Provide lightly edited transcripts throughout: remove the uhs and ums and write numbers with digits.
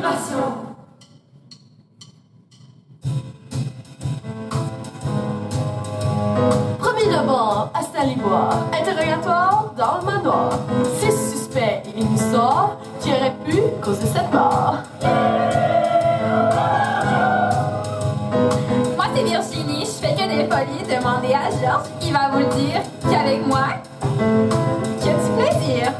Incubation. Premier d'abord, installez-moi. Interrogatoire dans le manoir. 6 suspects et une histoire qui aurait pu causer cette mort. Moi, c'est Virginie, je fais que des folies. Demandez à Georges, il va vous le dire qu'avec moi, qu'il y a du plaisir.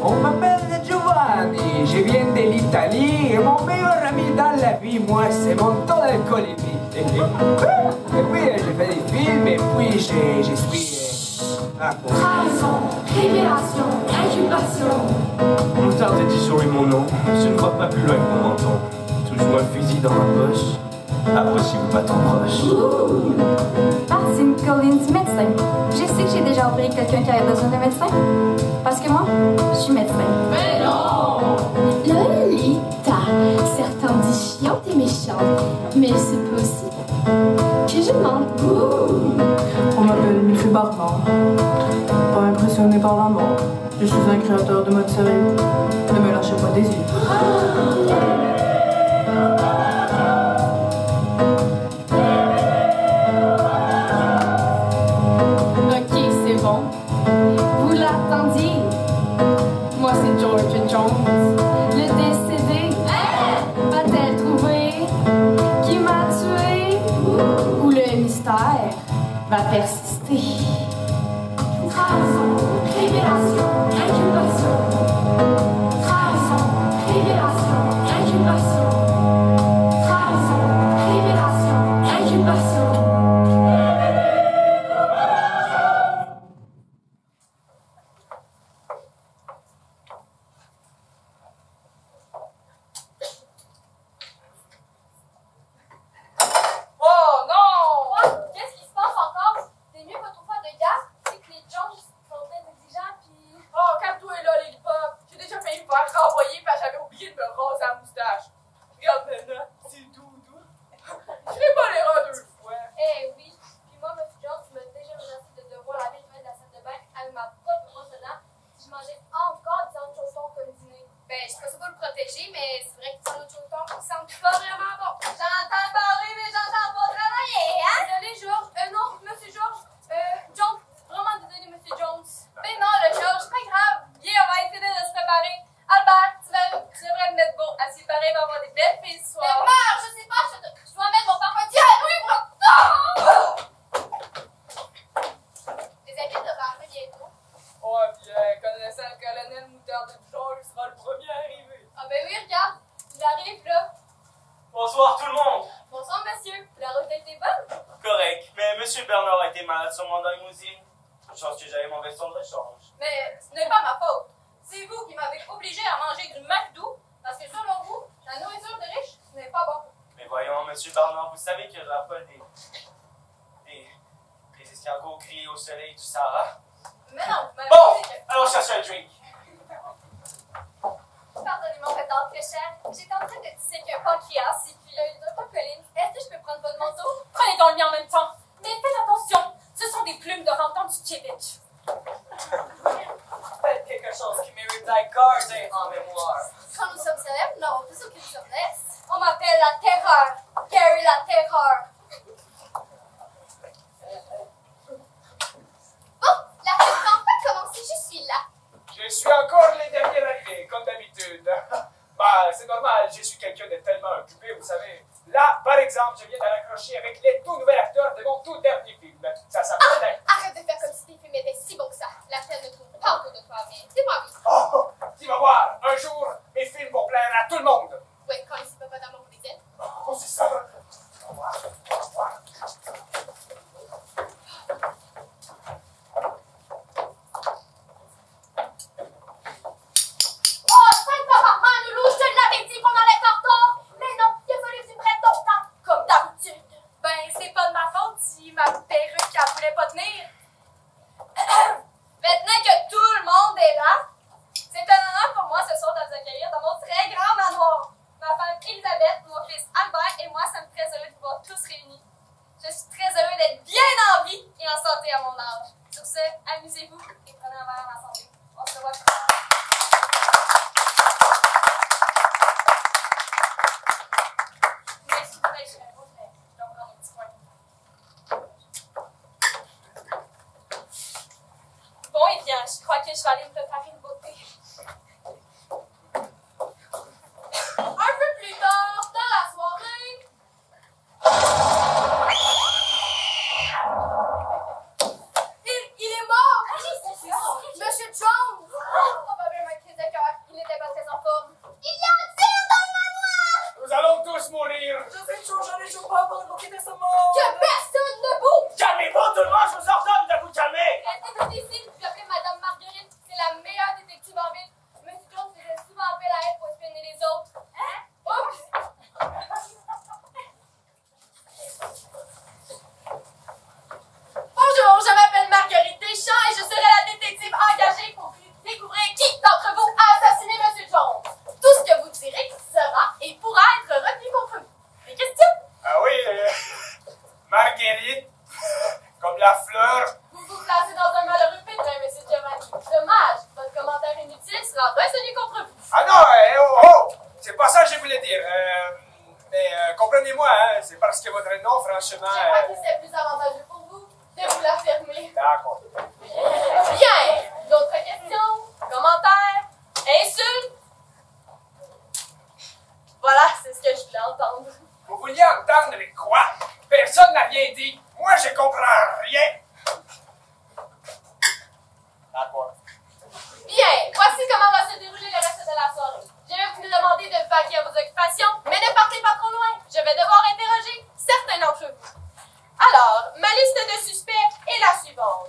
On m'appelle Giovanni, je viens de l'Italie et mon meilleur ami dans la vie, moi, c'est mon taux d'alcoolémie. Et puis, j'ai fait des films et puis je suis... Trahison, révélation, incubation. On me tarde d'éditionner mon nom, je ne crois pas plus loin que mon menton. Toujours un fusil dans ma poche, approchez-vous pas trop proche. Martine Collins, médecin. Je sais que j'ai déjà opéré quelqu'un qui avait besoin de médecin. Parce que moi, je suis médecin. Mais non! Lolita, certains disent chiante et méchante, mais il se peut aussi que je mente. On m'appelle Mickey Barnard. Pas impressionné par la mort. Je suis un créateur de mode série. Ne me lâchez pas des îles. Ok, c'est bon. Vous l'attendiez. Moi, c'est George Jones. Le décédé. Va-t-elle trouver qui m'a tué? Ou le mystère va persister? Trahison, révélation, incubation. Trahison, révélation, incubation. Trahison, révélation, incubation. Oh non! Qu'est-ce qui se passe encore? T'es mieux pas trop faire de gaz? C'est que les Jones sont très exigeants pis... Oh, calme-toi là, les hip-hop. J'ai déjà failli me faire renvoyer parce que j'avais oublié de me raser la moustache. Regarde maintenant, c'est doudou. Je ferai pas l'erreur 2 fois. Eh oui, puis moi, Monsieur Jones m'a déjà menacé de devoir laver le toilette de la salle de bain avec ma propre brosse à dents si je mangeais encore des anchois comme dîner. Ben, je suis pas sûre de le protéger, mais c'est vrai que les anchois ils sentent pas vraiment bon. J'entends parler, mais j'entends pas travailler, hein? Désolé, Georges. Non, Monsieur Georges. Jones, vraiment désolé, Monsieur Jones. Ben non, le Georges, c'est pas grave. Viens, on va essayer de se préparer. Albert, tu devrais me mettre beau. Assis pareil, on va avoir des belles filles ce soir. Mais meurs, je sais pas, je dois mettre mon parfum. Tiens, oui, bro! Les amis devraient arriver bientôt. Ouais, bien, connaissant le colonel Moutarde du genre, il sera le premier arrivé. Ah ben oui, regarde, il arrive là. Bonsoir tout le monde. Bonsoir, monsieur. La route a été bonne? Correct, mais Monsieur Bernard a été malade sur mon limousine. Chance que j'avais mon veston de rechange. Mais ce n'est pas ma faute. C'est vous qui m'avez obligé à manger du McDo parce que selon vous, la nourriture de riche, ce n'est pas bon. Mais voyons, Monsieur Bernard, vous savez que je rappelle des escargots grillés au soleil du Sahara. Mais non, vous m'avez Bon, dit que... allons chercher un drink. Pardonnez-moi mon retard très cher. J'étais en train de tisser qu'un pancréas et puis Dr. Collins, est-ce que je peux prendre votre manteau? Prenez donc le mien en même temps. Mais faites attention, ce sont des plumes de rantan du Tchevitch. Faites quelque chose qui mérite d'être gardé en mémoire. Quand nous sommes célèbres, nous n'avons plus aucune faiblesse. On m'appelle la terreur. Gary la terreur. Bon, la fête va enfin commencer, je suis là. Je suis encore les derniers arrivés, comme d'habitude. Bah, c'est normal, je suis quelqu'un de tellement occupé, vous savez. Là, par exemple, je viens de raccrocher avec les tout nouvel acteur de mon tout dernier film. Ça s'appelle... Arrête de faire comme si tes films étaient si bons que ça. La scène ne trouve pas autour de toi, mais dis-moi oui. Oh, tu vas voir, un jour, mes films vont plaire à tout le monde. Oui, quand les hippopotames vous les aiment. Oh, c'est ça. Au revoir. Au revoir. Oh, sainte maman, Loulou, je te l'avais dit qu'on allait être en retard. Mais non, il a fallu que tu prennes ton temps, comme d'habitude. Ben, c'est pas de ma faute s'il m'appelle je vais aller me préparer une beauté. Un peu plus tard, dans la soirée... Il est mort! Monsieur Jones! Probablement une crise de cœur. Il n'était pas très en forme. Il y a un tir dans le manoir! Nous allons tous mourir. Je fais chaud, j'en ai chaud pas pour évoquer de ce monde. Que personne ne bouge! Calmez-vous tout le monde, je vous ordonne de vous calmer! Restez ici, puis appelez Madame Marguerite. C'est la meilleure détective en ville. Monsieur Jones faisait souvent appel à elle pour espionner les autres. Hein? Oups! Bonjour, je m'appelle Marguerite Deschamps et je serai la détective engagée pour découvrir qui d'entre vous a assassiné Monsieur Jones. Tout ce que vous direz sera et pourra être retenu contre vous. Des questions? Ah oui, Marguerite, comme la fleur. Vous vous placez dans un malheureux pétrin, Monsieur Giovanni. Dommage, votre commentaire inutile sera retenu contre vous. Ah non, oh, c'est pas ça que je voulais dire. Mais comprenez-moi, hein, c'est parce que votre nom, franchement... Je crois que c'est plus avantageux pour vous de vous l'affirmer. D'accord. Bien! D'autres questions? Commentaires? Insultes? Voilà, c'est ce que je voulais entendre. Vous vouliez entendre quoi? Personne n'a rien dit. Moi, je comprends rien. D'accord. Bien, voici comment va se dérouler le reste de la soirée. Je vais vous demander de vaquer à vos occupations, mais ne partez pas trop loin. Je vais devoir interroger certains d'entre vous. Alors, ma liste de suspects est la suivante.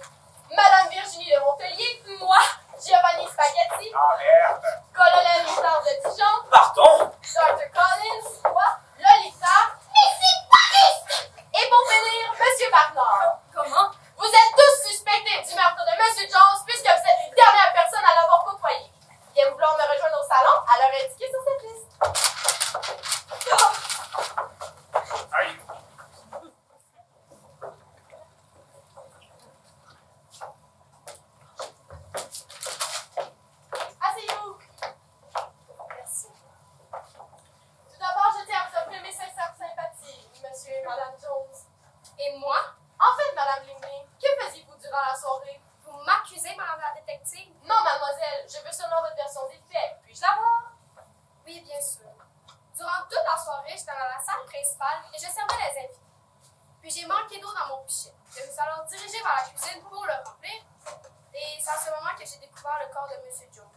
Madame Virginie de Montpellier, moi, Giovanni Spaghetti, Ah merde. Colonel Richard de Dijon, Pardon? Dr. Collins, moi, Lolita, mais c'est pas juste! Et pour finir, Monsieur Barnard. Comment? Vous êtes tous suspectés du meurtre de Monsieur Jones puisque vous êtes les dernières personnes à l'avoir côtoyé. Bien vouloir me rejoindre au salon à l'heure indiquée sur cette liste. Aïe. Asseyez-vous. Merci. Tout d'abord, je tiens à vous offrir mes sincères sympathies, Monsieur et Madame Jones. Et moi? En fait, Madame Lingley, que faisiez-vous durant la soirée? Vous m'accusez, Madame la détective? Non, mademoiselle, je veux seulement votre version des faits. Puis-je l'avoir? Oui, bien sûr. Durant toute la soirée, j'étais dans la salle principale et je servais les invités. Puis j'ai manqué d'eau dans mon pichet. Je me suis alors dirigée vers la cuisine pour le remplir. Et c'est à ce moment que j'ai découvert le corps de M. Jones.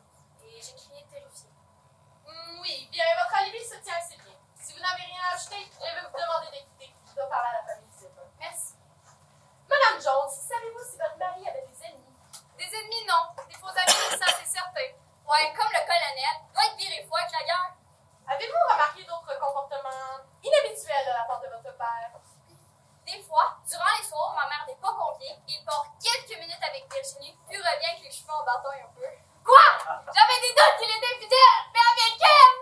Et j'ai crié terrifiée. Oui, bien, votre alibi se tient assez bien. Si vous n'avez rien à ajouter, je vais vous demander d'écouter. Je dois parler à la famille Zipper. Merci. Madame Jones, savez-vous si votre mari avait des ennemis? Des ennemis, non. Des faux amis, ça c'est certain. Ouais, comme le colonel, doit être viré fou avec la guerre. Avez-vous remarqué d'autres comportements inhabituels de la part de votre père? Des fois, durant les soirs, ma mère n'est pas conviée, il part quelques minutes avec Virginie, puis revient avec les cheveux en bataille un peu. Quoi? J'avais des doutes qu'il était fidèle, mais avec elle!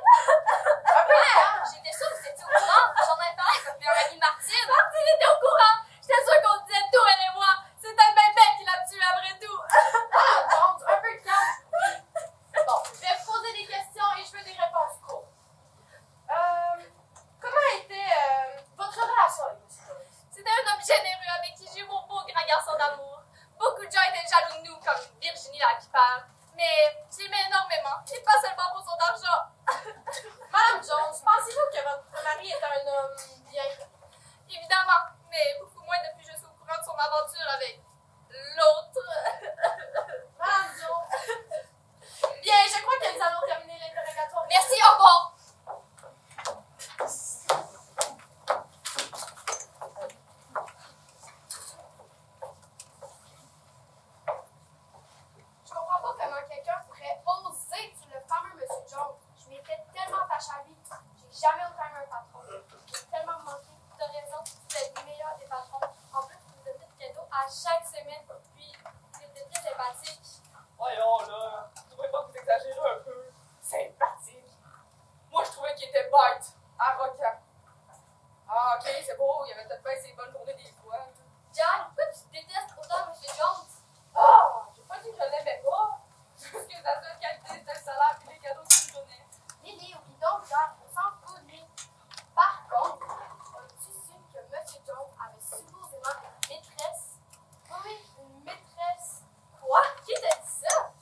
J'étais sûre que vous étiez au courant. J'en avais parlé avec votre meilleure amie Martine. Martine était au courant. J'étais sûre qu'on disait tout, elle et moi. C'était le même mec qui l'a tué après tout. Ah, Jones, un peu de calme. Bon, je vais vous poser des questions et je veux des réponses courtes. Comment était votre relation avec M. Jones? C'était un homme généreux avec qui j'ai eu mon beau grand garçon d'amour. Beaucoup de gens étaient jaloux de nous, comme Virginie la pipère. Mais je l'aimais énormément, et pas seulement pour son argent. Madame Jones, pensez-vous que votre mari est un homme bien? Évidemment, mais beaucoup moins depuis que je suis au courant de son aventure avec l'autre. Madame Jones. Bien, je crois que nous allons terminer l'interrogatoire. Merci, au revoir. Je comprends pas comment quelqu'un pourrait oser tuer le fameux Monsieur Jones. Je m'étais tellement attachée à lui. J'ai jamais autant aimé un patron. J'ai tellement manqué de raison. Vous êtes le meilleur des patrons. En plus, vous me donnez des cadeaux à chaque semaine. Puis, vous êtes très sympathique. Voyons là, vous trouvez pas que vous exagérez un peu? Sympathique. Moi je trouvais qu'il était bête, arrogant. Ah ok, c'est beau, il avait peut-être pas ses bonnes journées des fois. John, pourquoi tu détestes autant M. Jones? Ah, j'ai pas dit que je l'aimais pas. C'est juste que sa seule qualité c'était le salaire et les cadeaux qu'il me donnait. Lily, oublie donc, John, on s'en fout de lui. Par contre, as-tu su que M. Jones avait supposément une maîtresse? Oui, une maîtresse. Quoi? Qui t'a dit ça?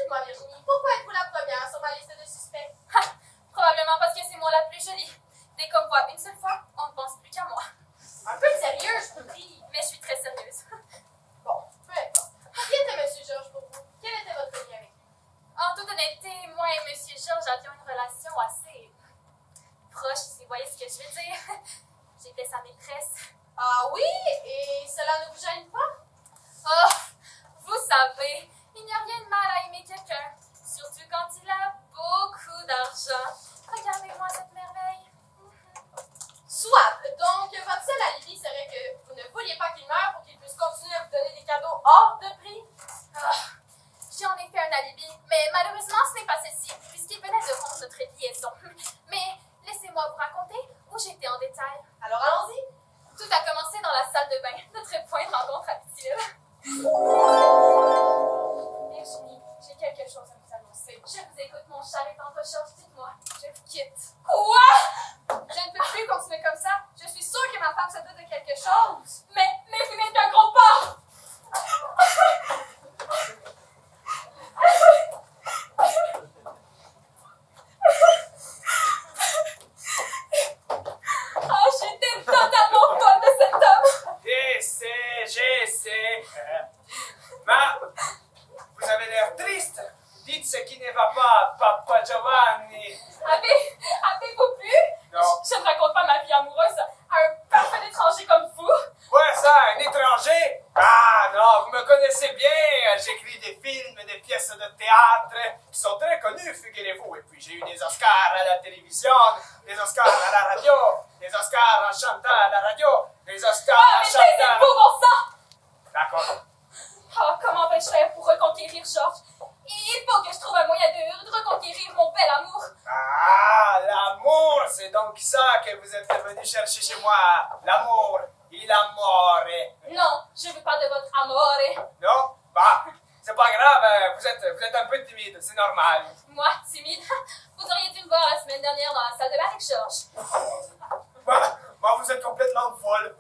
Dites-moi, Virginie, pourquoi êtes-vous la première sur ma liste de suspects? Probablement parce que c'est moi la plus jolie. Dès qu'on me voit une seule fois, on ne pense plus qu'à moi. Un peu de sérieux, je vous prie. Mais je suis très sérieuse. Bon, peu importe. Qui était M. Georges pour vous? Quel était votre lien avec lui? En toute honnêteté, moi et M. Georges avions une relation assez proche, si vous voyez ce que je veux dire. J'étais sa maîtresse. Ah oui? Et cela ne vous gêne pas? Oh, vous savez, il n'y a rien de mal à aimer quelqu'un, surtout quand il a beaucoup d'argent. Regardez-moi cette merveille. Soit. Donc, votre seul alibi serait que vous ne vouliez pas qu'il meure pour qu'il puisse continuer à vous donner des cadeaux hors de prix? J'ai en effet un alibi, mais malheureusement ce n'est pas celle-ci, puisqu'il venait de rompre notre liaison. Mais laissez-moi vous raconter où j'étais en détail. Alors, allons-y. Tout a commencé dans la salle de bain, notre point de rencontre habituel. Virginie, j'ai quelque chose à vous annoncer. Je vous écoute, mon cher et tendre Georges, dites-moi, je vous quitte. Quoi? Je ne peux plus continuer comme ça. Je suis sûre que ma femme se doute de quelque chose. Mais vous n'êtes qu'un gros porc! Oh, j'étais totalement folle de cet homme! J'essaie. Mais vous avez l'air triste. Dites ce qui ne va pas, Papa Giovanni. Avez-vous pu? Non. Je ne raconte pas ma vie amoureuse à un parfait étranger comme vous. Ouais, ça, un étranger? Ah non, vous me connaissez bien. J'écris des films et des pièces de théâtre qui sont très connues, figurez-vous. Et puis j'ai eu des Oscars à la télévision, des Oscars à la radio, des Oscars en chantant à la radio, des Oscars en Mais chantant... taisez-vous, bon sang! D'accord. Oh, comment vais-je faire pour reconquérir Georges? Il faut que je trouve un moyen de reconquérir mon bel amour. Ah, l'amour, c'est donc ça que vous êtes venu chercher chez moi. L'amour, il amore. Non, je veux pas de votre amore. Non? Bah, c'est pas grave, vous êtes un peu timide, c'est normal. Moi, timide? Vous auriez dû me voir la semaine dernière dans la salle de bain avec Georges. Bah, vous êtes complètement folle.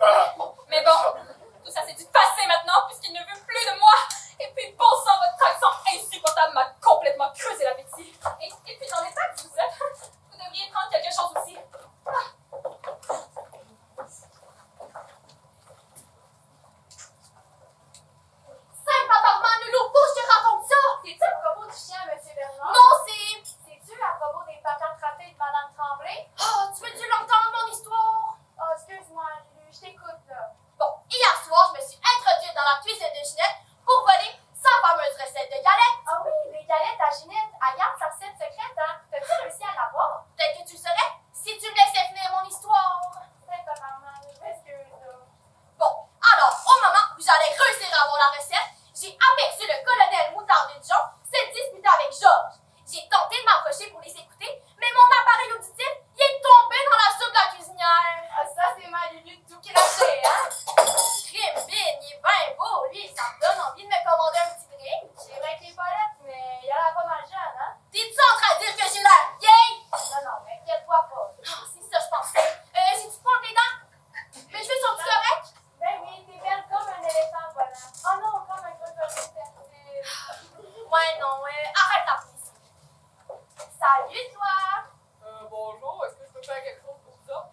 Mais bon, tout ça c'est du passé maintenant puisqu'il ne veut plus de moi. Et puis bon sang, votre accent insupportable m'a complètement creusé l'appétit. Et puis dans l'état que vous êtes, vous devriez prendre quelque chose aussi. Saint-Paparman, le loup, je te raconte ça! C'est-tu à propos du chien, M. Bernard? Non, C'est-tu à propos des patates ratées de Mme Tremblay? Oh, tu veux-tu l'entendre, mon histoire? Oh, excuse-moi, Lulu, je t'écoute, là. Bon, hier soir, je me suis introduite dans la cuisine de Ginette pour voler sa fameuse recette de galettes. Ah oui, les galettes à Ginette, elle garde sa recette secrète, hein? T'as-tu réussi à l'avoir? Peut-être que tu le saurais si tu me laissais finir mon histoire. Saint-Paparman, je m'excuse, là. Bon, alors, au moment où j'allais réussir à avoir la recette, j'ai aperçu le colonel Moutarde de Dijon se disputer avec Georges. J'ai tenté de m'approcher pour les écouter, mais mon appareil auditif, il est tombé dans la soupe de la cuisinière. Ah, ça, c'est ma Lulu de tout craché, hein? Crimbine, il est bien beau, lui, ça me donne envie de me commander un petit drink. C'est vrai qu'il est pas laid, mais il a l'air pas mal jeune, hein? T'es-tu en train de dire que j'ai l'air vieille? Non, mais inquiète-toi pas. Oh, c'est ça, je pensais. J'ai-tu pas les dents? Mes cheveux sont-ils corrects? Ben oui, t'es belle comme un éléphant volant. Oh non, comme un crocodile fertile. Ouais, non, arrête ta prise. Salut, toi! Bonjour, est-ce que je peux faire quelque chose pour ça?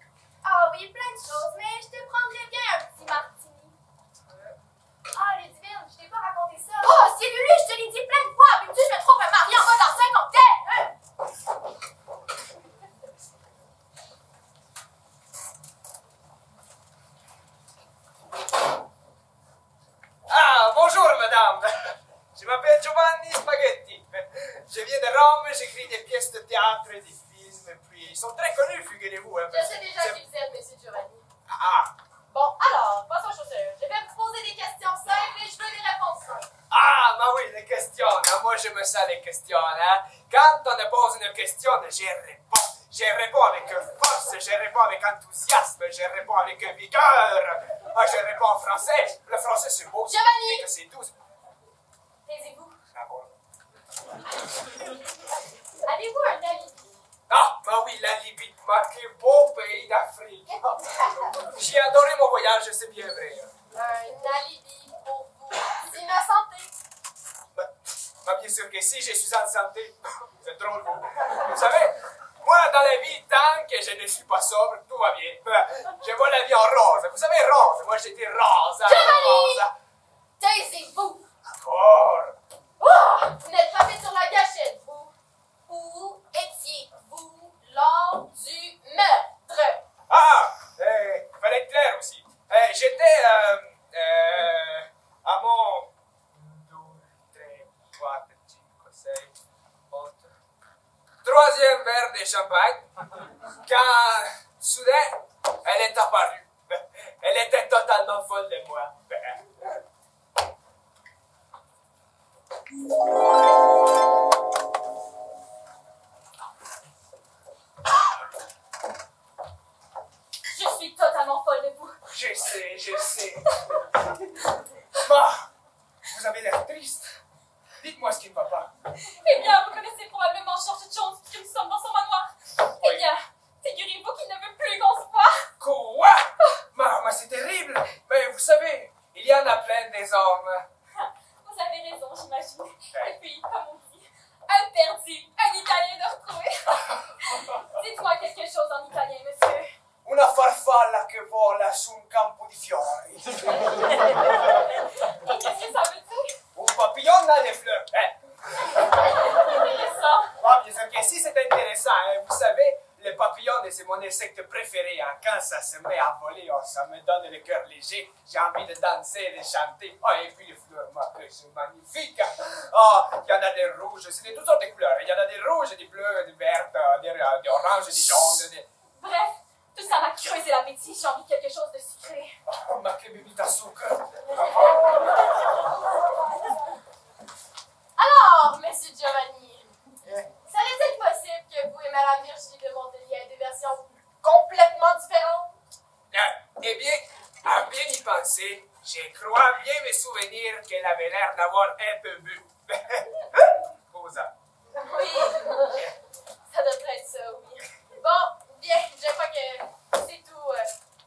Ah oui, plein de choses, mais je te prendrais bien un petit martini. Ah, Ludivine, je t'ai pas raconté ça. Oh, c'est Lulu, je te l'ai dit plein de fois. Veux-tu que je me trouve un mari en bas dans 50 Ah, bonjour, madame. Je m'appelle Giovanni Spaghetti. Je viens de Rome, j'écris des pièces de théâtre et des films, et puis ils sont très connus, figurez-vous. Hein, Je sais déjà qui vous êtes, monsieur Giovanni. Ah, Bon, alors, passons aux choses sérieuses. Je vais vous poser des questions simples et je veux des réponses simples. ah, bah oui, les questions. Hein. Moi, je me sens les questions. Hein. Quand on me pose une question, je réponds. Je réponds avec force, je réponds avec enthousiasme, je réponds avec vigueur. Ah, je réponds en français. Le français, c'est beau. Giovanni! Que c'est doux. Taisez-vous. Ah bon. Avez-vous un alibi? Ah, bah oui, la Libye, quel beau pays d'Afrique. J'ai adoré mon voyage, c'est bien vrai. Un alibi pour vous innocenter. Bah, bien sûr que si, je suis en santé. C'est drôle, vous. Vous savez, moi, dans la vie, tant que je ne suis pas sobre, tout va bien. Je vois la vie en rose. Vous savez, rose. Moi, je dis rose. Giovanni! Rose. Taisez-vous! D'accord. Oh! Vous n'êtes pas fait sur la gâchette, vous. Où étiez-vous lors du meurtre? Ah! Fallait être clair aussi. J'étais à mon 2, 3, 4, 5, 6, 8, troisième verre de champagne quand soudain elle est apparue. Elle était totalement folle de moi. Je suis totalement folle de vous. Je sais. Bah, vous avez l'air triste. Dites-moi ce qui ne va pas. Eh bien, vous connaissez probablement George Jones, qui nous sommes dans son manoir. Eh bien, figurez-vous qu'il ne veut plus qu'on se voit. Quoi? Maman, c'est terrible. Mais vous savez, il y en a plein des hommes. Vous avez raison, j'imagine. Et puis, comme on dit, un perdu, un Italien de retrouver. Dites-moi quelque chose en italien, monsieur. Una farfalla che vola su un campo di fiori. Et qu'est-ce que ça veut dire? Un papillon dans les fleurs. Intéressant. Ah, bien sûr que si, c'est intéressant. Hein. Vous savez, le papillon, c'est mon insecte préféré. Hein. Quand ça se met à voler, oh, ça me donne le cœur léger. J'ai envie de danser, de chanter. Oh, et puis les fleurs, c'est magnifique. Oh, il y en a des rouges, c'est de toutes sortes de couleurs. Il y en a des rouges, des bleus, des vertes, des oranges, des jaunes. Bref, tout ça m'a creusé l'appétit. J'ai envie de quelque chose de sucré. Oh, ma che bevita sucre. Alors, monsieur Giovanni, serait-il possible que vous et Madame Virginie de Montpellier aient des versions complètement différentes? Eh bien, à bien y penser, je crois bien me souvenir qu'elle avait l'air d'avoir un peu bu. Cosa? Oui, ça devrait être ça, oui. Bon, bien, je crois que c'est tout.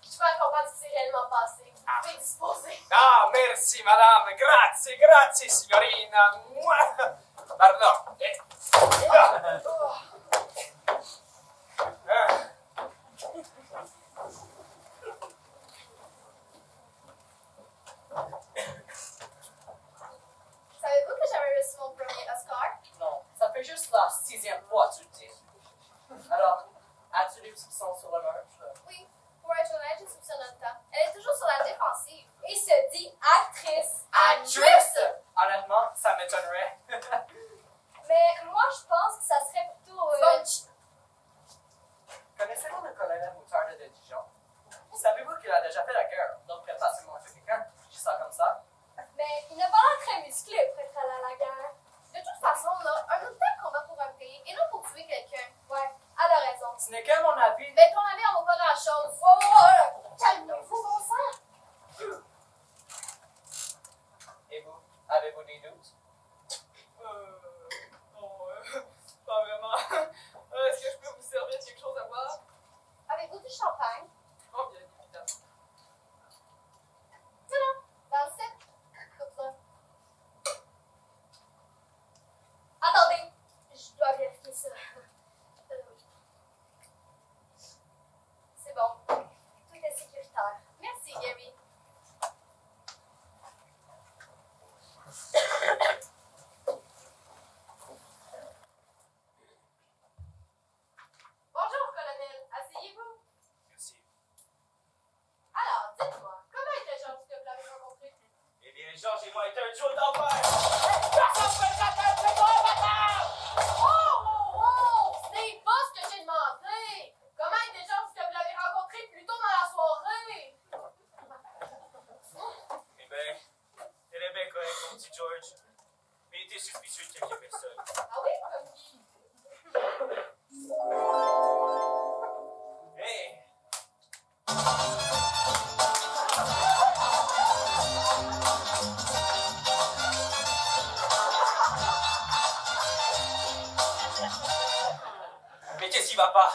Je peux comprendre ce qui s'est réellement passé. Vous pouvez disposer. Ah, merci, madame. Grazie, signorina. Pardon. Savez-vous que j'avais reçu mon premier Oscar? Non, ça fait juste la 6e fois que tu le dis. Alors, as-tu des soupçons sur le meurtre? Oui, pour être honnête, je soupçonne un temps. Elle est toujours sur la défensive et se dit actrice. Actrice? Honnêtement, ça m'étonnerait. Mais moi, je pense que ça serait plutôt... Connaissez-vous le colonel Moutarde de Dijon? Savez-vous qu'il a déjà fait la guerre, donc il a facilement fait quelqu'un? Je dis ça comme ça. Mais il n'a pas l'air très musclé pour être allé à la guerre. De toute façon, là, un autre temps qu'on va pour un pays et non pour tuer quelqu'un. Ouais, elle a raison. Ce n'est que mon avis. Mais ton avis en vaut pas grand-chose. Oh, calmez-vous, bon sang. Et vous, avez-vous des doutes? Pas vraiment. Est-ce que je peux vous servir quelque chose à boire? Avez-vous du champagne? Oh, bien évidemment. Non, dans le set. Comme ça. Attendez, je dois vérifier ça. C'est bon. Tout est sécuritaire. Merci, Gary. Bonjour, colonel. Asseyez-vous. Merci. Alors, dites-moi, comment était Georges que vous l'avez rencontré? Eh bien, Georges et moi étaient un duo d'enfer. Oh! Ce n'est pas ce que j'ai demandé! Comment était Georges que vous l'avez rencontré plus tôt dans la soirée? Eh bien, elle est bien correcte, mon petit George. Mais il était suspicieux de quelques personnes. Ah oui? Comme qui? Hey! Mais qu'est-ce qui va pas?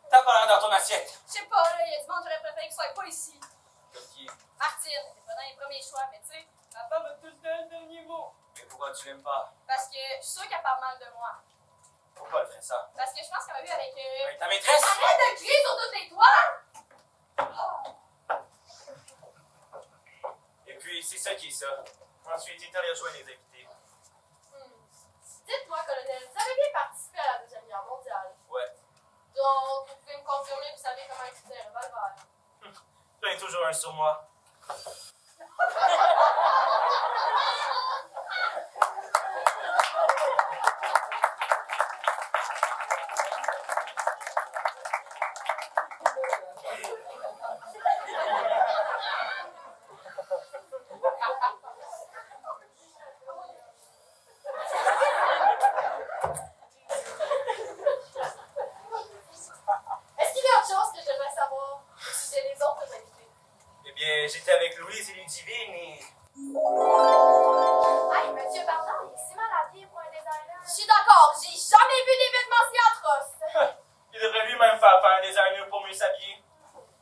T'as pas l'air dans ton assiette. Je sais pas, là, il y a du monde, j'aurais préféré qu'il soit pas ici. Comme qui? Martine, elle était pas dans les premiers choix, mais tu sais, Ma femme a tout le temps le dernier mot. Mais pourquoi tu l'aimes pas? Parce que je suis sûre qu'elle parle mal de moi. Pourquoi elle ferait ça? Parce que je pense qu'elle m'a vu avec... Avec ta maîtresse? Arrête de crier sur toutes les toiles! Et puis, c'est ça qui est ça. Ensuite, il est allé rejoindre les invités. Dites-moi, colonel, vous avez bien participé à la Deuxième Guerre mondiale. Ouais. Donc, vous pouvez me confirmer que vous savez comment utiliser un revolver. J'en ai toujours un sur moi. Est-ce qu'il y a autre chose que je devrais savoir au sujet des autres invités? Eh bien, j'étais avec Louise et Ludivine et... Hey, monsieur Bernard, il est si mal habillé pour un designer. Je suis d'accord, j'ai jamais vu des vêtements si atroces! Il devrait lui-même faire un designer pour mieux s'habiller.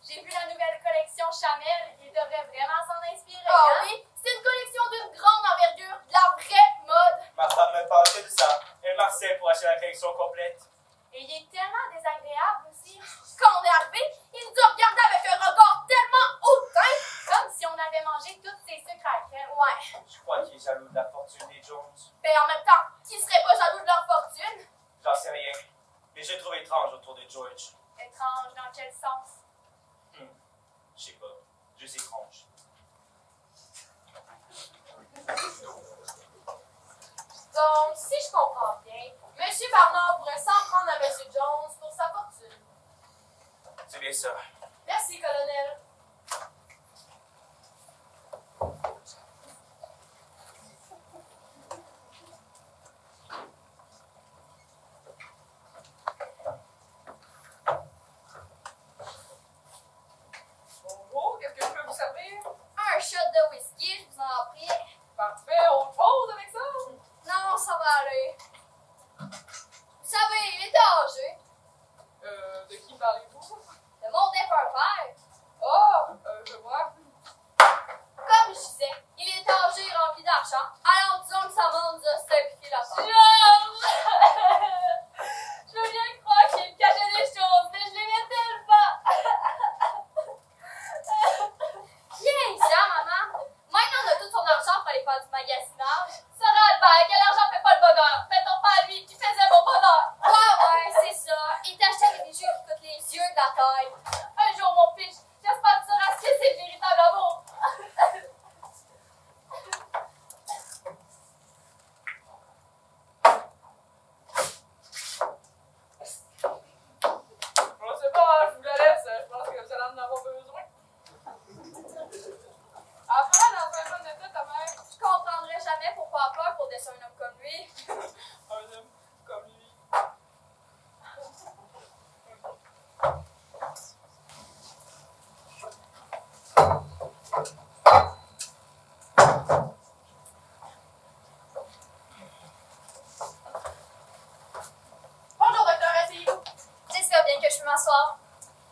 J'ai vu la nouvelle collection Chanel, il devrait vraiment s'en inspirer. Ah hein? oui, c'est une collection d'une grande envergure, de la vraie mode! Ma femme me parle que de ça. Elle marchait pour acheter la collection complète. Et il est tellement désagréable aussi. Quand on est arrivé, il nous a regardé avec un regard tellement hautain! Comme si on avait mangé toutes ses sucres à la crème. Ouais, Je crois qu'il est jaloux de la fortune des Jones. ben en même temps, qui serait pas jaloux de leur fortune? J'en sais rien. Mais je le trouve étrange autour de George. Étrange, dans quel sens? Je sais pas. Juste étrange. Donc, si je comprends bien, M. Barnard pourrait s'en prendre à M. Jones pour sa fortune. C'est bien ça. Merci, colonel. Bonjour, qu'est-ce que je peux vous servir? Un shot de whisky, je vous en prie. Parfait, autre chose avec ça? Non, ça va aller. Vous savez, il est âgé. De qui parlez-vous? De mon défunt père. Ah, je vois. Comme je disais, il est âgé et rempli d'argent. Alors disons que ça m'a nous a simplifié la tâche. Je veux bien croire que j'ai caché des choses, mais je les mettais pas. Viens, ça, maman. Maintenant, on a tout son argent pour aller faire du magasinage. Sarah Albert, quel argent fait pas le bonheur? Mettons pas à lui qui faisait mon bonheur. Ouais, c'est ça. Il t'achetait des bijoux qui coûtent les yeux de la taille. Un jour, mon pitch, j'espère que tu sauras ce que c'est le véritable amour. Je sais pas, je vous la laisse. Je pense que vous allez en avoir besoin. Après, dans un bon état, ta mère. Je comprendrai jamais pourquoi peur pour laisser un homme comme lui. Un homme comme lui. Bonjour, docteur, asseyez-vous. J'espère bien que je peux m'asseoir.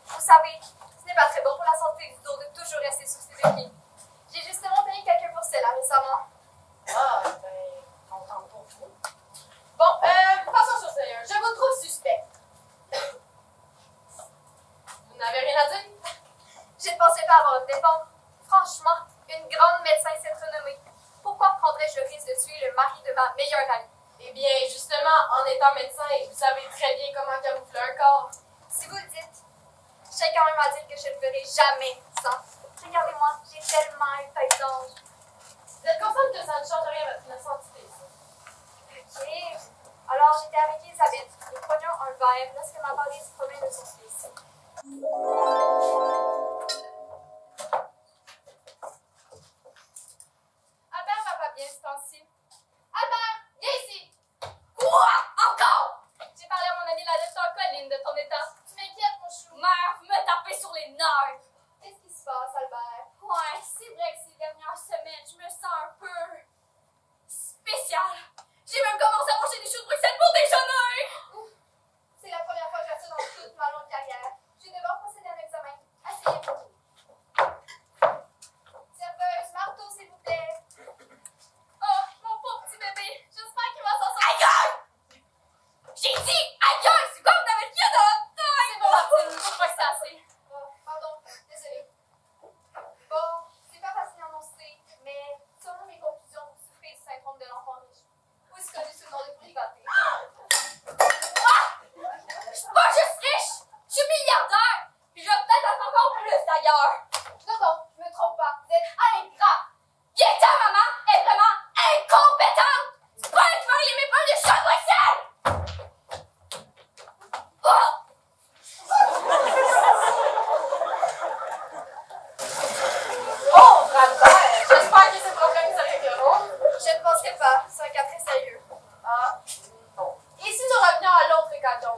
Vous savez, ce n'est pas très bon pour la santé du dos de toujours rester sur ses deux pieds. J'ai justement payé quelques pour cela récemment. Ah, ben, content pour vous. Bon, passons sur sérieux. Je vous trouve suspect. Vous n'avez rien à dire? Je ne pensais pas avoir à me défendre. Franchement, une grande médecin s'est renommée. Pourquoi prendrais-je le risque de tuer le mari de ma meilleure amie? Eh bien, justement, en étant médecin, vous savez très bien comment camoufler un corps. Si vous le dites, je tiens quand même à dire que je ne le ferai jamais sans. Regardez-moi, j'ai tellement une tête d'ange. Vous êtes consciente que ça ne change rien à votre innocentité, ça? Ok. Alors, j'étais avec Elisabeth. Nous prenions un verre lorsque ma belle se promène de son fils. Albert va pas bien ce temps-ci. Albert, viens ici! Quoi? Encore? J'ai parlé à mon amie la docteur Colline de ton état. Tu m'inquiètes, mon chou. Mère, vous me tapez sur les nerfs. Qu'est-ce qui se passe, Albert? Ouais, c'est vrai que ces dernières semaines, je me sens un peu spéciale. J'ai même commencé à manger des choux de Bruxelles pour déjeuner! C'est la première fois que je fais ça dans toute ma longue carrière. Je vais devoir procéder à un examen. Assez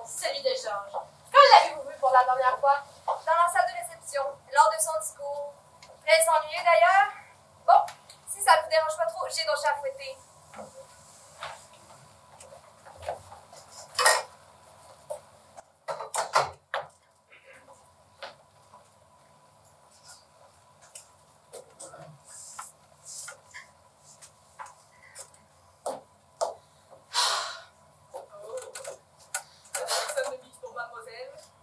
celui de Georges. Quand l'avez-vous vu pour la dernière fois? Dans la salle de réception, lors de son discours. Très ennuyeux d'ailleurs. Bon, si ça ne vous dérange pas trop, j'ai d'autres chats à fouetter.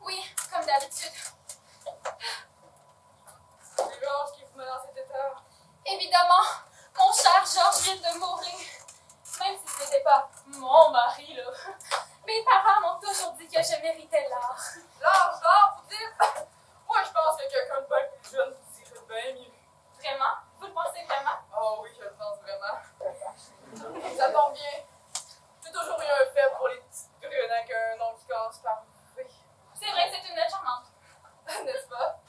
Oui, comme d'habitude. C'est Georges qui vous met dans cet état. Évidemment, mon cher Georges vient de mourir. Même si ce n'était pas mon mari, là. Mes parents m'ont toujours dit que je méritais l'or. L'or, vous dites? Moi, je pense que quelqu'un de bien plus jeune vous dirait bien mieux. Vraiment? Vous le pensez vraiment? Oh oui, je le pense vraiment. Ça tombe bien. J'ai toujours eu un fait pour les petites brunes avec un nom qui commence par V. C'est vrai, c'est une lettre charmante. N'est-ce pas?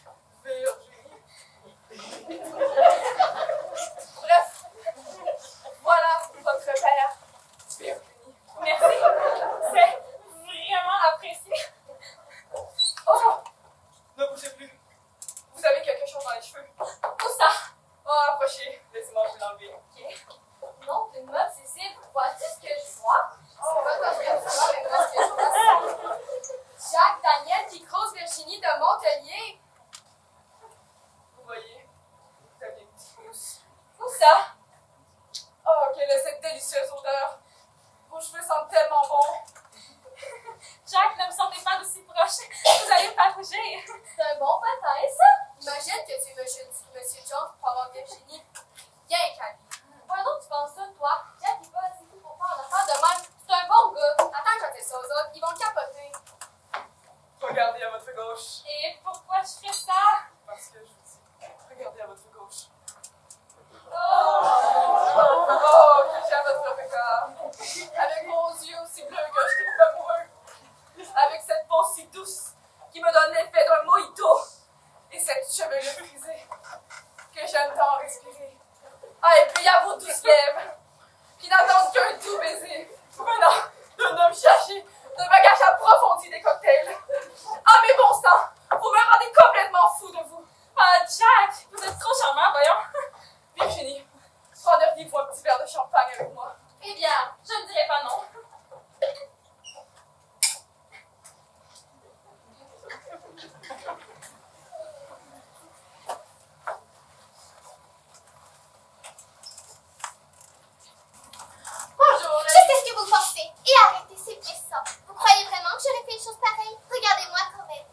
Virginie. Bref, voilà votre père, Virginie. Merci. C'est vraiment apprécié. Oh! Ne bougez plus. Vous avez quelque chose dans les cheveux. Où ça? Oh, approchez. Laissez-moi vous l'enlever. Non, t'es une meuf, Cécile. Vois-tu ce que je vois? C'est pas parce que tu vois, mais moi, ce que je vois, c'est Jacques Daniel qui croise Virginie de Montpellier. Vous voyez? Vous avez une petite mousse. Où ça? Oh, quelle est cette délicieuse odeur. Vos cheveux sentent tellement bon. Jacques, ne me sentez pas d'aussi proche. Vous allez pas rougir. C'est un bon patin, ça. Imagine que tu es Monsieur Jones pour avoir Virginie bien calme. Pardon, tu penses ça, toi? Jack, il va, c'est tout pour faire une affaire de même. C'est un bon gars. Attends que je dise ça aux autres, ils vont le capoter. Regardez à votre gauche. Et pourquoi je ferais ça? Parce que je vous dis, regardez à votre gauche. Oh! Oh, que j'aime votre regard. Avec vos yeux aussi bleus que je trouve amoureux. Avec cette peau si douce qui me donne l'effet d'un mojito. Et cette chevelure frisée que j'aime tant respirer. Ah, et puis il y a vos douces lèvres qui n'attendent qu'un doux baiser venant d'un homme cherché de bagage approfondi des cocktails. Ah, mais bon sang, vous me rendez complètement fou de vous. Ah, Jack, vous êtes trop charmant, voyons. Virginie, prendriez-vous un petit verre de champagne avec moi? Eh bien, je ne dirais pas non. Bonjour. Je sais ce que vous pensez. Et arrêtez, c'est blessant. Vous croyez vraiment que j'aurais fait une chose pareille? Regardez-moi quand même.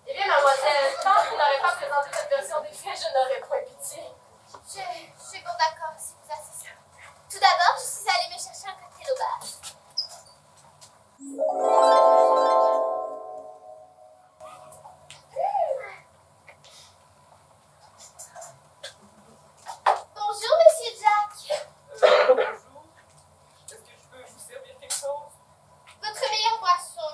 Eh bien, mademoiselle, tant que vous n'aurez pas présenté cette version des faits, je n'aurai point pitié. Je suis bon d'accord si vous assistez. Tout d'abord, je suis allée me chercher un cocktail au bar. Bonjour, Monsieur Jack. Bonjour. Est-ce que je peux vous servir quelque chose? Votre meilleure boisson.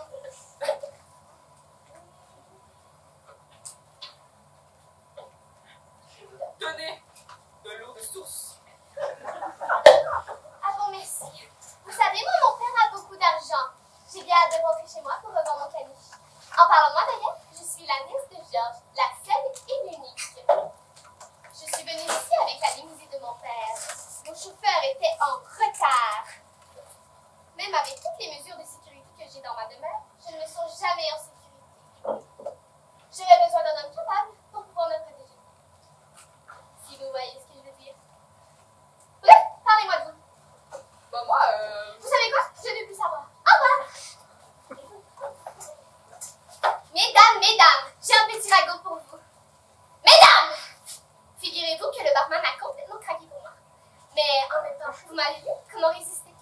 Tenez, de l'eau de source. Ah bon, merci. Vous savez, moi, mon père a beaucoup d'argent. J'ai bien hâte de rentrer chez moi pour revendre mon caniche. En parlant de moi, d'ailleurs, je suis la nièce de Georges, la seule et l'unique. Je suis venue ici avec la limousine de mon père. Mon chauffeur était en retard. Même avec toutes les mesures de sécurité que j'ai dans ma demeure, je ne me sens jamais en sécurité. J'aurais besoin d'un homme capable pour pouvoir me protéger. Si vous voyez ce que je veux dire. Bref, parlez-moi de vous. Bah moi, Vous savez quoi? Je ne veux plus savoir. Au revoir. Mesdames, j'ai un petit ragot pour vous. Mesdames! Figurez-vous que le barman a complètement craqué pour moi. Mais en même temps, vous m'avez vu? Comment résister?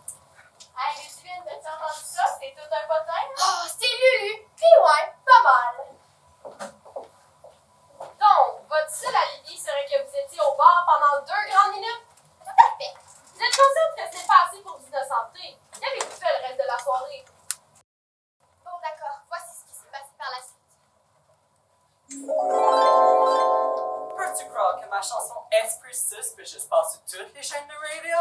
Hey, Lucille, t'as entendu ça? C'est tout un potin? Oh, c'est Lulu! Puis ouais, pas mal. Donc, votre seul alibi serait que vous étiez au bar pendant 2 grandes minutes? Tout à fait. Vous êtes consciente que c'est pas assez pour vous innocenter? Qu'avez-vous fait le reste de la soirée? Bon, d'accord. Voici ce qui s'est passé par la suite. Peux-tu croire que ma chanson Esprit Suspicious passe sur toutes les chaînes de radio?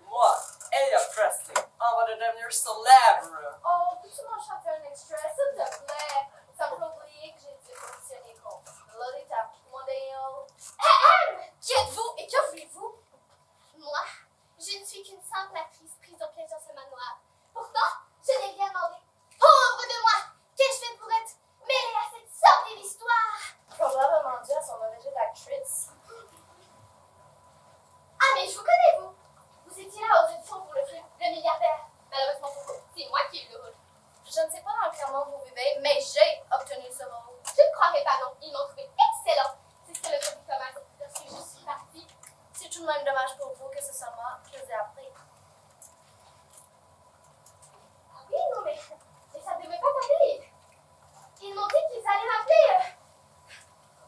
Moi, Elliot Presley, en va de devenir célèbre célèbre. Oh, peux-tu m'en chanter un extrait, s'il te plaît? Ça me fait oublier que j'ai été auditionnée contre Lolita Mondale. Qui êtes-vous et que voulez-vous? Moi, je ne suis qu'une simple actrice prise au piège dans ce manoir. Pourtant, je n'ai rien demandé. Pauvre de moi! Qu'ai-je fait pour être mêlée à cette sordide histoire? Probablement dû à son origine d'actrice. Ah, mais je vous connais, vous! Vous étiez là aux auditions pour le film Le Milliardaire. Malheureusement pour vous, c'est moi qui ai eu le rôle. Je ne sais pas dans quel monde vous vivez, mais j'ai obtenu ce rôle. Je ne croirais pas, non. Ils m'ont trouvé excellent. C'est ce que le public commence lorsque je suis partie. C'est tout de même dommage pour vous que ce soit moi qui vous ai appris. Ah oui, non, mais ça ne devait pas tarder. Ils m'ont dit qu'ils allaient m'appeler.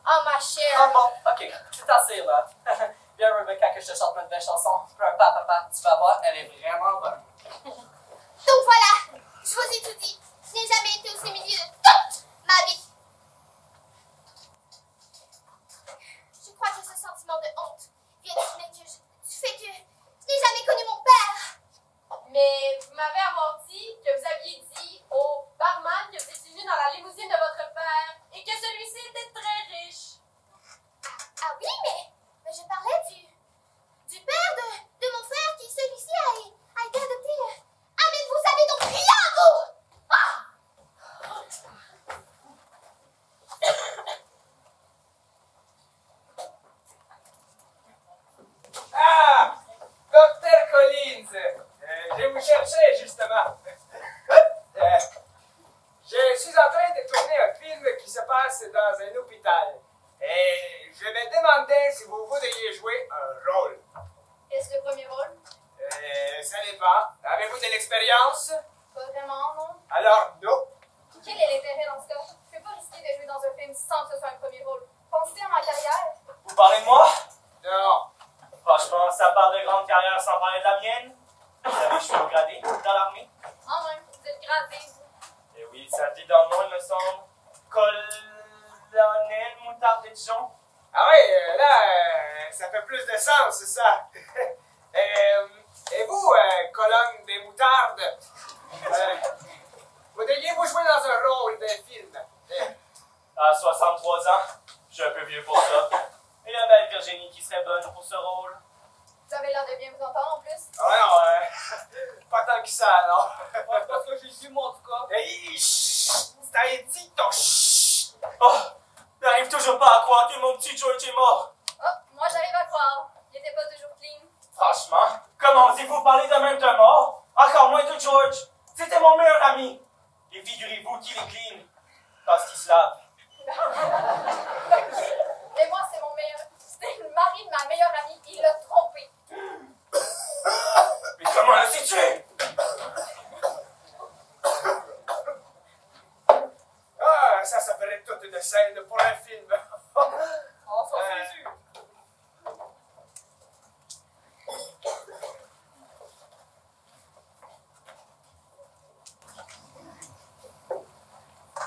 Oh, ma chère. Ah bon, ok, tout assez là. Viens Rebecca que je te chante ma nouvelle chanson. Pour un papa, tu vas voir, elle est vraiment bonne. Donc voilà, je vous ai tout dit. Je n'ai jamais été aussi milieu de toute ma vie. Je crois que ce sentiment de honte vient du fait que je n'ai jamais connu mon père. Mais vous m'avez amorti que vous aviez dit au barman que vous étiez venu dans la limousine de votre père et que celui-ci était très riche. Ah oui, mais je parlais du père de mon frère qui celui-ci a été adopté. Ah, mais vous savez donc rien, vous! Ah! Ah! Dr. Collins! Je vous cherchais, justement. Je suis en train de tourner un film qui se passe dans un hôpital. Et je me demandais si vous voudriez jouer un rôle. Est-ce le premier rôle? Ça dépend. Avez-vous de l'expérience? Pas vraiment, non. Alors, non. Quel est l'intérêt dans ce cas? Je ne peux pas risquer de jouer dans un film sans que ce soit un premier rôle. Pensez à ma carrière. Vous parlez de moi? Non. Franchement, ça part de grande carrière sans parler de la mienne. Vous savez, je suis au gradé dans l'armée. En même, vous êtes gradé. Et oui, ça dit dans le nom, il me semble. Colonel Moutarde de Dijon. Ah oui, là, ça fait plus de sens, c'est ça. Et vous, colonne des moutardes, voudriez-vous jouer dans un rôle de film? À 63 ans, je suis un peu vieux pour ça. Et la belle Virginie qui serait bonne pour ce rôle. Vous avez l'air de bien vous entendre en plus. Ah ouais, non, pas tant que ça, non. Parce que j'ai su moi en tout cas. Hey, chut, t'as dit ton chut. Oh, j'arrive toujours pas à croire que mon petit George est mort. Oh, moi j'arrive à croire. Il n'était pas toujours clean. Franchement, comment osez-vous parler de même d'un mort? Encore moins de George. C'était mon meilleur ami. Et figurez-vous qu'il est clean. Parce qu'il se lave. Et moi, c'est mon meilleur. C'était le mari de ma meilleure amie. Il l'a trompé. Mais comment le sais-tu? Ah, ça ferait toute une scène pour un film. Oh, ça c'est sûr.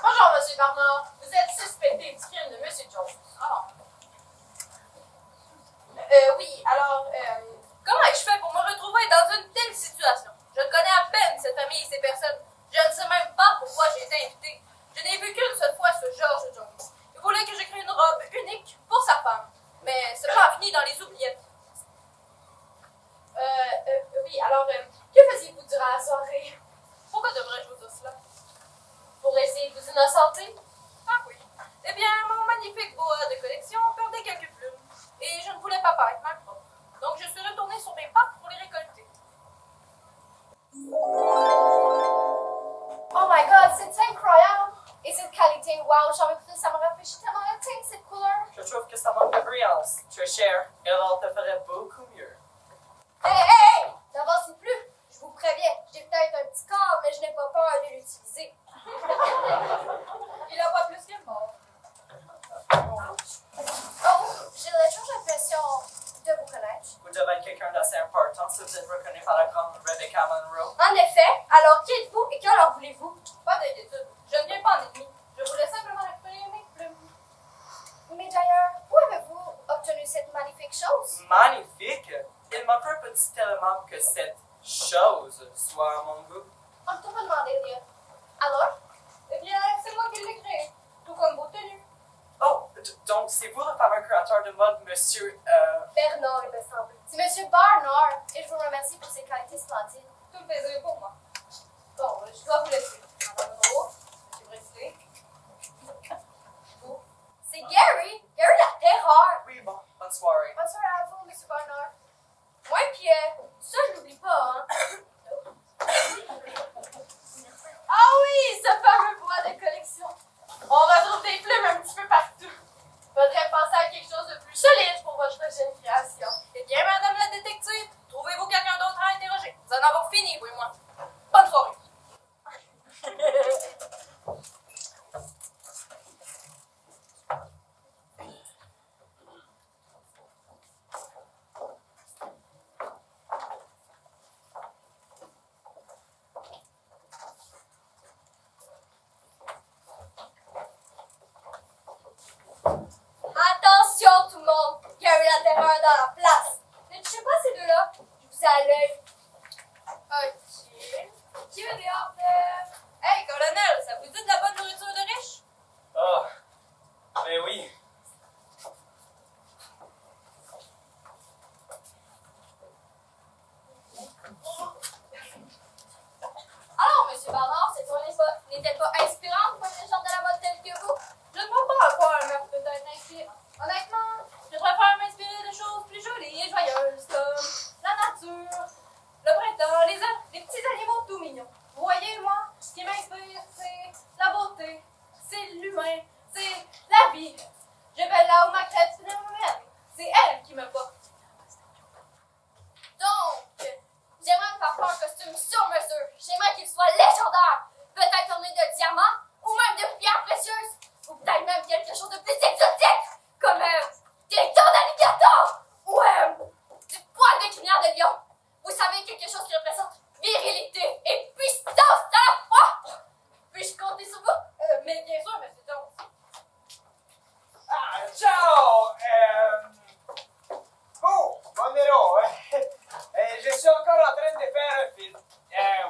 Bonjour, monsieur Barnard. Vous êtes suspecté du crime de monsieur Jones. Ah. Oui, alors, comment ai-je fait pour me retrouver dans une telle situation? Je connais à peine cette famille et ces personnes. Je ne sais même pas pourquoi j'ai été invitée. Je n'ai vu qu'une seule fois ce George Jones. Il voulait que je crée une robe unique pour sa femme. Mais ce plan a fini dans les oubliettes. Oui, alors, que faisiez-vous durant la soirée? Pourquoi devrais-je vous dire cela? Pour essayer de vous innocenter? Ah oui. Eh bien, mon magnifique boa de collection perdait quelques plumes. Et je ne voulais pas paraître mal propre. Donc, je suis retournée sur mes pattes pour les récolter. Oh my god, c'est incroyable! Et cette qualité, wow, j'en veux plus, ça me rafraîchit tellement le teint, cette couleur. Je trouve que ça manque de brillance. Tu es cher, et alors te ferait beaucoup mieux. Hey! N'avancez plus! Je vous préviens, j'ai peut-être un petit corps, mais je n'ai pas peur de l'utiliser. Il a pas plus que mort. Oh, j'ai l'étrange impression de vous connaître. Vous devez être quelqu'un d'assez important si vous êtes reconnu par la grande Rebecca Monroe. En effet, alors qui êtes-vous et que leur voulez-vous? Pas d'inquiétude, je ne viens pas en ennemi. Je voulais simplement récupérer mes plumes. Mais d'ailleurs, où avez-vous obtenu cette magnifique chose? Magnifique! Il m'a peu petit élément que cette chose soit à mon goût. En tout demande monsieur, Bernard, il me semble. C'est Monsieur Barnard, et je vous remercie pour ses qualités splendides. Tout le plaisir est pour moi. Bon, je dois vous laisser. Madame Monroe, monsieur Brisley. Vous. C'est Gary! Gary la terreur! Oui, bon, bonne soirée. Bonne soirée à vous, Monsieur Barnard. Ouais, puis ça, je l'oublie pas, hein. Ah oui, ce fameux bois de collection. On retrouve des plumes un petit peu partout. Faudrait penser à quelque chose de plus solide pour votre prochaine création. Eh bien, madame la détective, trouvez-vous quelqu'un d'autre à interroger? Vous en avez fini, vous et moi. Bonne soirée. Attention tout le monde, Gary la terreur dans la place. Ne touchez pas ces deux-là, je vous ai à l'œil. Ok. Qui veut des hors de... Hey, colonel, ça vous dit de la bonne nourriture de riche? Ah, ben oui. Alors, Monsieur Barnard, cette journée n'était pas inspirante pour les gens de la mode telle que vous? Je ne vois pas à quoi un meurtre peut être inspirant. Honnêtement, je préfère m'inspirer de choses plus jolies et joyeuses comme la nature, le printemps, les petits animaux tout mignons. Vous voyez, moi, ce qui m'inspire, c'est la beauté, c'est l'humain, c'est la vie. Je vais là où ma crête se déroule. C'est elle qui me porte. Donc, j'aimerais me faire faire un costume sur mesure. J'aimerais qu'il soit légendaire. Peut-être orné de diamants, ou même de pierres précieuses, ou peut-être même quelque chose de plus exotique, comme des dents d'alligator, ou du poil de crinière de lion. Vous savez, quelque chose qui représente virilité et puissance à la fois. Puis-je compter sur vous? Mais bien sûr, monsieur Jones. Ah, ciao! Oh, Monero! Je suis encore en train de faire un film.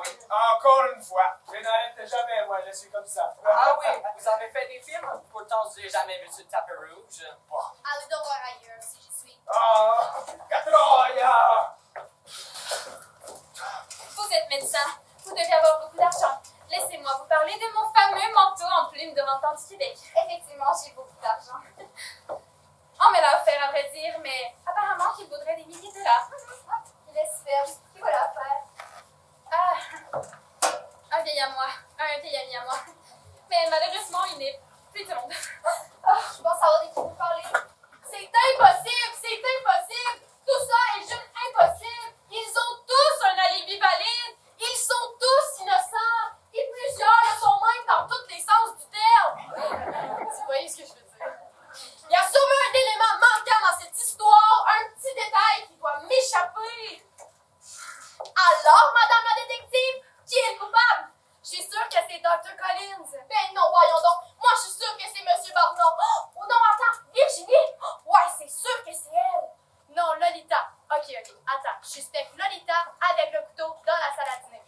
Oui, encore une fois. Je n'arrête jamais, moi, je suis comme ça. Ah oui, vous avez fait des films? Pourtant, je n'ai jamais vu sur le tapis rouge. Allez donc voir ailleurs si j'y suis. Ah, Catroia! Vous êtes médecin. Vous devez avoir beaucoup d'argent. Laissez-moi vous parler de mon fameux manteau en plume de Rentan du Québec. Effectivement, j'ai beaucoup d'argent. On me l'a offert, à vrai dire, mais apparemment qu'il vaudrait des milliers de dollars. Il est superbe. Qui va la faire? Ah, un vieil ami à moi. Mais malheureusement, il n'est plus de monde. Je pense savoir de qui vous parlez. C'est impossible! C'est impossible! Tout ça est juste impossible! Ils ont tous un alibi valide! Ils sont tous innocents! Et plusieurs le sont même dans tous les sens du terme! Vous voyez ce que je veux dire? Il y a sûrement un élément manquant dans cette histoire, un petit détail qui doit m'échapper! Alors, madame la détective, qui est le coupable? Je suis sûre que c'est Dr. Collins! Ben non, voyons donc. Moi, je suis sûre que c'est Monsieur Barnard. Oh non, attends, Virginie? Ouais, c'est sûr que c'est elle. Non, Lolita! Ok, attends, je suspecte Lolita avec le couteau dans la salle à dîner.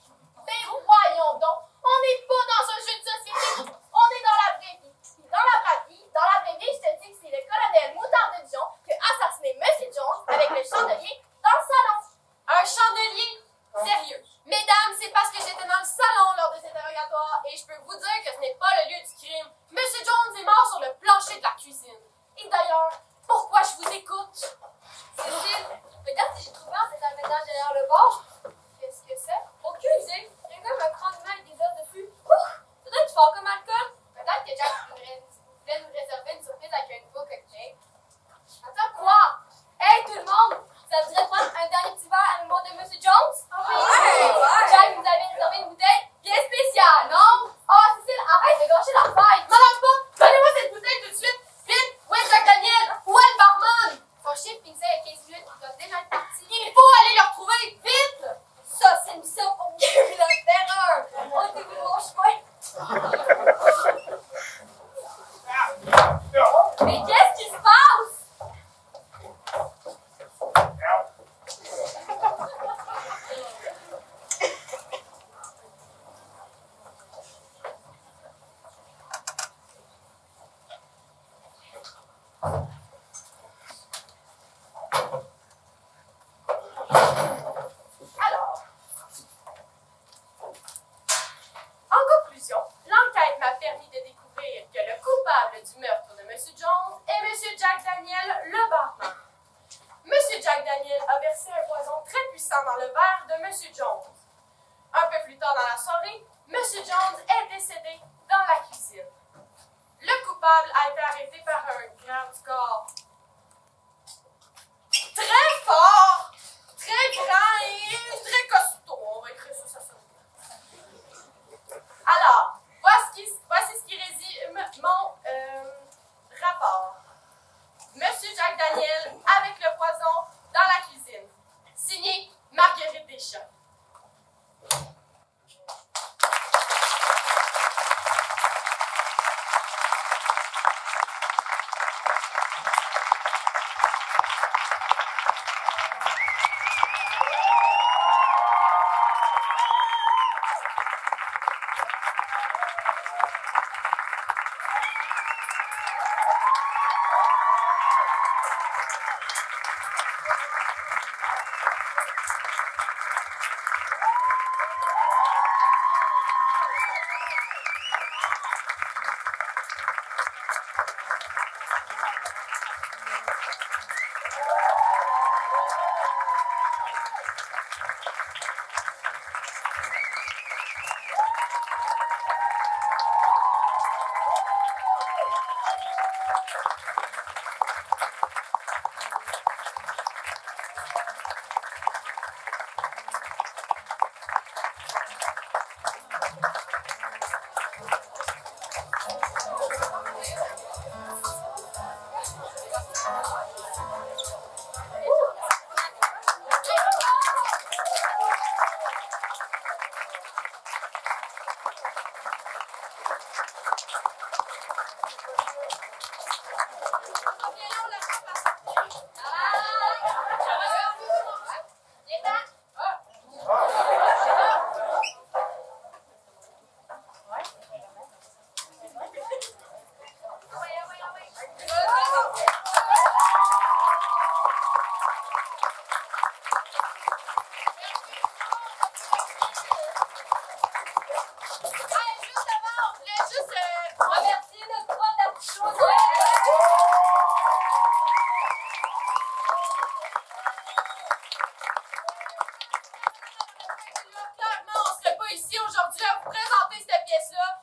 Ben voyons donc. On n'est pas dans un jeu de société. On est dans la vraie vie. Puis dans la vraie vie, je te dis que c'est le colonel Moutard de Dion qui a assassiné Monsieur Jones avec le chandelier dans le salon. Un chandelier? Sérieux? Mesdames, c'est parce que j'étais dans le salon lors des interrogatoires et je peux vous dire que ce n'est pas le lieu du crime. Monsieur Jones est mort sur le plancher de la cuisine. Et d'ailleurs, pourquoi je vous écoute? Cécile, regarde si j'ai trouvé un métal derrière le bord. Qu'est-ce que c'est? Aucune idée. Il y a comme un cran de main avec des os dessus. Ça doit être fort comme alcool. Peut-être que Jack voulait nous réserver une surprise avec un nouveau cocktail. Attends, quoi? Hey, tout le monde! Ça voudrait prendre un dernier petit verre à mémoire de Monsieur Jones? Ouais. Jack nous avait réservé une bouteille bien spéciale, non? Oh, Cécile, arrête de gâcher la fête! Madame Pop, donnez-moi cette bouteille tout de suite. Vite! Où est Jack Daniel? Où est le barman? Son chiffre finissait à 15 minutes, il doit déjà être parti. Il faut aller le retrouver, vite! Ça, c'est une mission pour Gary la terreur! Oh, t'es mon chemin! Mais qu'est-ce qui se passe? coupable a été arrêté par un grand score. Très fort, très grand et très costaud. On va écrire ça sonne bien. Alors, voici ce qui résume mon rapport. Monsieur Jacques Daniel avec le poison dans la cuisine. Signé Marguerite Deschamps. Clairement, on ne serait pas ici aujourd'hui à vous présenter cette pièce-là